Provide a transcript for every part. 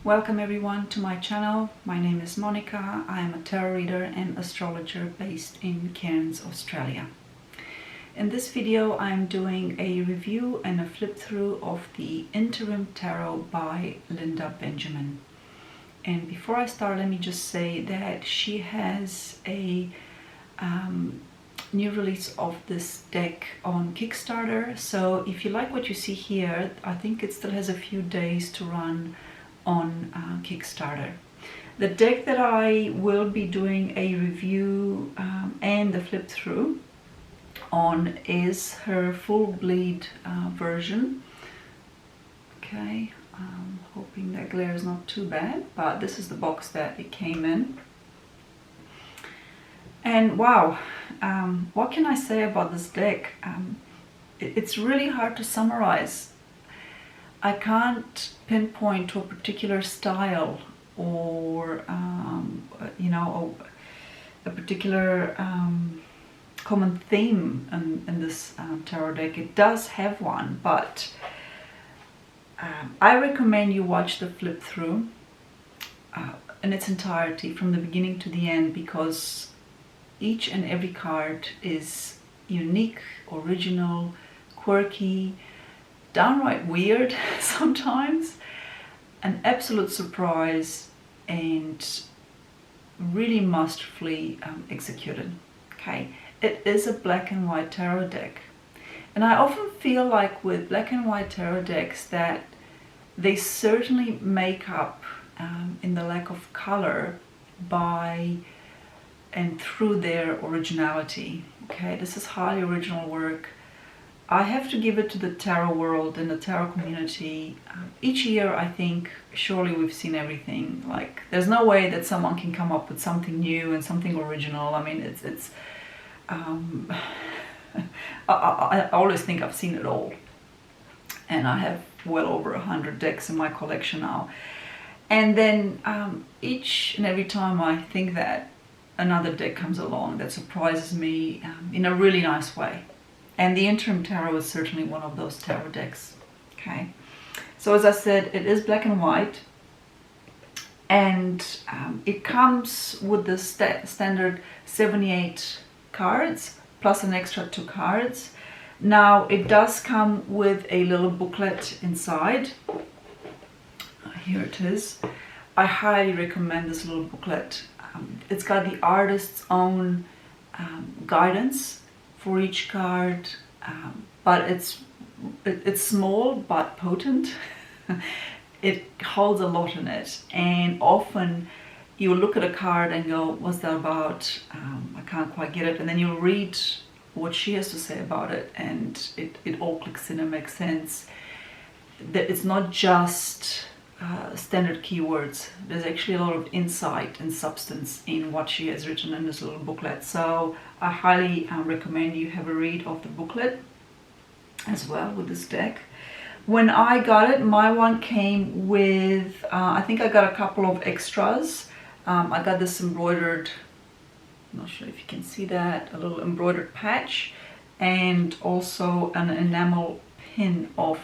Welcome everyone to my channel. My name is Monica. I am a tarot reader and astrologer based in Cairns, Australia. In this video I'm doing a review and a flip through of the Interim Tarot by Linda Benjamin. And before I start, let me just say that she has a new release of this deck on Kickstarter. So if you like what you see here, I think it still has a few days to run on Kickstarter. The deck that I will be doing a review and the flip through on is her full bleed version. Okay, I'm hoping that glare is not too bad, but this is the box that it came in. And wow, what can I say about this deck? It's really hard to summarize. I can't pinpoint to a particular style or a particular common theme in this tarot deck. It does have one, but I recommend you watch the flip through in its entirety from the beginning to the end, because each and every card is unique, original, quirky, downright weird sometimes, an absolute surprise, and really masterfully executed. Okay, it is a black and white tarot deck, and I often feel like with black and white tarot decks that they certainly make up in the lack of color by and through their originality. Okay, this is highly original work. I have to give it to the tarot world and the tarot community. Each year, I think, surely we've seen everything. Like, there's no way that someone can come up with something new and something original. I mean, I always think I've seen it all. And I have well over 100 decks in my collection now. And then each and every time I think that, another deck comes along that surprises me in a really nice way. And the Interim Tarot is certainly one of those tarot decks. Okay, so as I said, it is black and white, and it comes with the standard 78 cards plus an extra 2 cards. Now it does come with a little booklet inside. Here it is. I highly recommend this little booklet. It's got the artist's own guidance for each card, but it's small but potent. It holds a lot in it, and often you look at a card and go, what's that about? I can't quite get it. And then you read what she has to say about it, and it all clicks in and makes sense. That it's not just standard keywords. There's actually a lot of insight and substance in what she has written in this little booklet. So I highly recommend you have a read of the booklet as well with this deck. When I got it, my one came with, I think I got a couple of extras. I got this embroidered, I'm not sure if you can see that, a little embroidered patch, and also an enamel pin of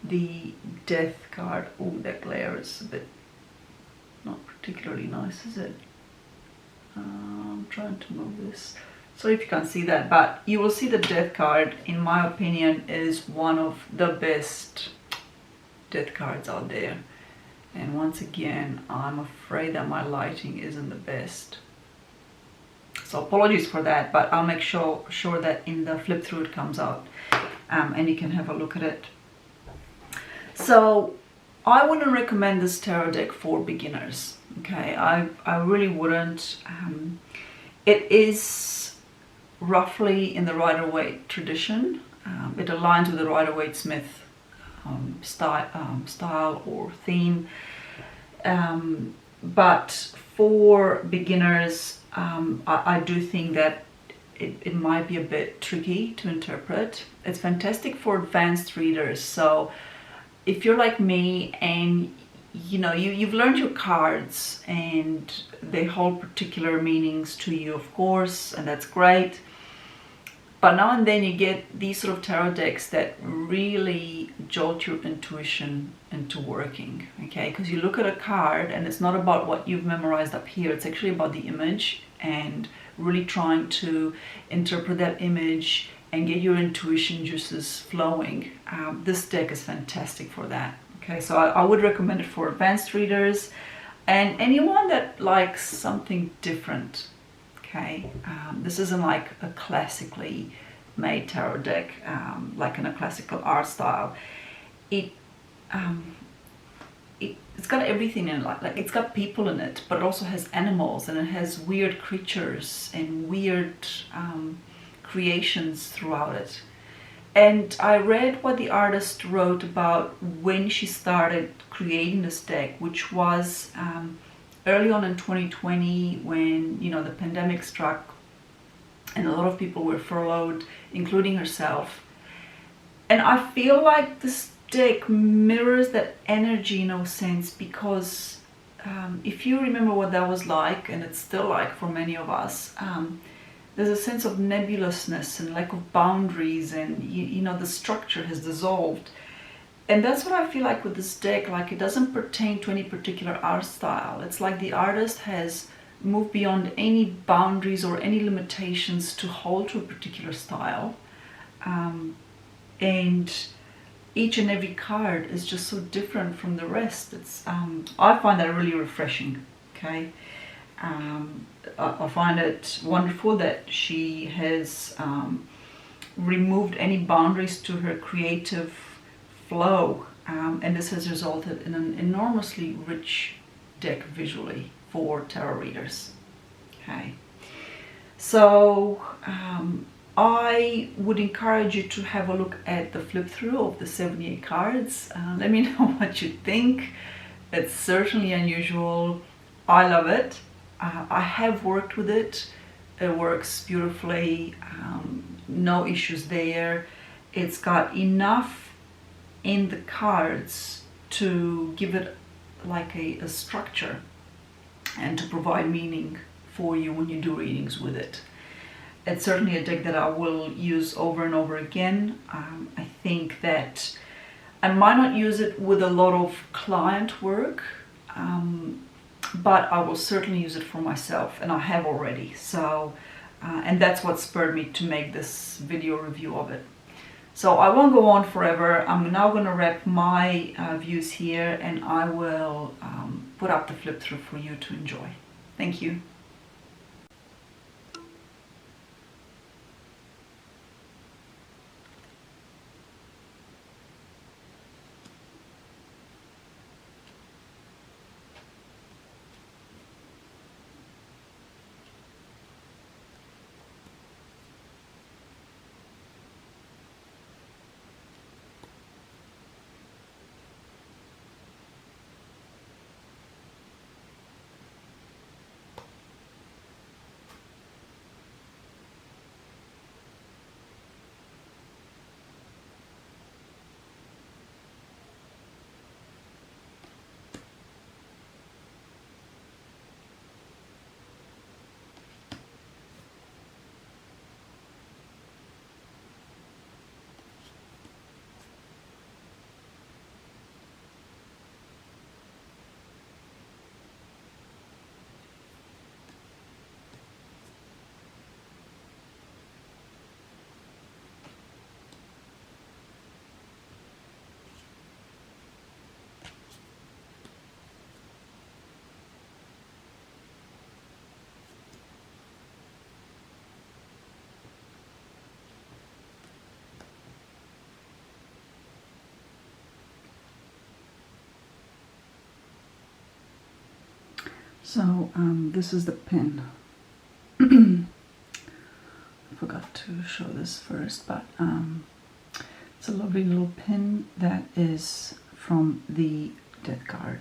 the death card. Oh, that glare is a bit not particularly nice, is it? I'm trying to move this so if you can't see that, but you will see the death card, in my opinion, is one of the best death cards out there. And once again, I'm afraid that my lighting isn't the best, so apologies for that, but I'll make sure that in the flip through it comes out and you can have a look at it. So I wouldn't recommend this tarot deck for beginners. Okay, I really wouldn't. It is roughly in the Rider-Waite tradition. It aligns with the Rider-Waite-Smith style or theme. But for beginners, I do think that it might be a bit tricky to interpret. It's fantastic for advanced readers. So if you're like me and you've learned your cards and they hold particular meanings to you, of course, and that's great. But now and then you get these sort of tarot decks that really jolt your intuition into working, okay? Because you look at a card and it's not about what you've memorized up here, it's actually about the image and really trying to interpret that image and get your intuition juices flowing. This deck is fantastic for that, okay? So I would recommend it for advanced readers and anyone that likes something different. Okay, this isn't like a classically made tarot deck, like in a classical art style. It's got everything in it, like it's got people in it, but it also has animals and it has weird creatures and weird creations throughout it. And I read what the artist wrote about when she started creating this deck, which was early on in 2020 when, you know, the pandemic struck and a lot of people were furloughed, including herself. And I feel like this deck mirrors that energy in a sense, because if you remember what that was like, and it's still like for many of us, there's a sense of nebulousness and lack of boundaries, and you know, the structure has dissolved. And that's what I feel like with this deck. Like, it doesn't pertain to any particular art style. It's like the artist has moved beyond any boundaries or any limitations to hold to a particular style. And each and every card is just so different from the rest. It's I find that really refreshing, okay? I find it wonderful that she has removed any boundaries to her creative flow, and this has resulted in an enormously rich deck visually for tarot readers. Okay, so I would encourage you to have a look at the flip through of the 78 cards. Let me know what you think. It's certainly unusual. I love it. I have worked with it. It works beautifully. No issues there. It's got enough in the cards to give it like a structure and to provide meaning for you when you do readings with it. It's certainly a deck that I will use over and over again. I think that I might not use it with a lot of client work, but I will certainly use it for myself, and I have already. So, and that's what spurred me to make this video review of it. So I won't go on forever. I'm now going to wrap my views here, and I will put up the flip through for you to enjoy. Thank you. So this is the pin. I forgot to show this first, but it's a lovely little pin that is from the Death card.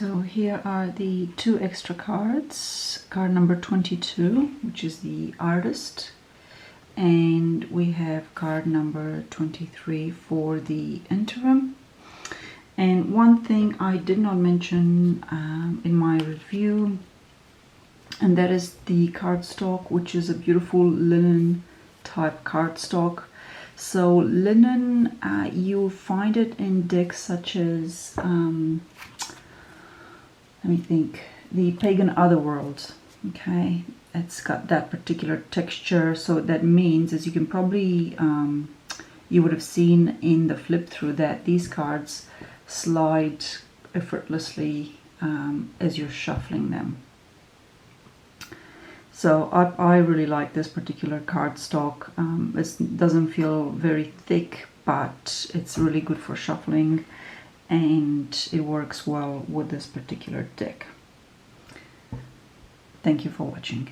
So here are the 2 extra cards. Card number 22, which is the artist, and we have card number 23 for the interim. And one thing I did not mention in my review, and that is the cardstock, which is a beautiful linen type cardstock. So linen, you'll find it in decks such as, let me think, the Pagan Otherworld. Okay, it's got that particular texture, so that means, as you can probably, you would have seen in the flip through, that these cards slide effortlessly as you're shuffling them. So I really like this particular cardstock. It doesn't feel very thick, but it's really good for shuffling, and it works well with this particular deck. Thank you for watching.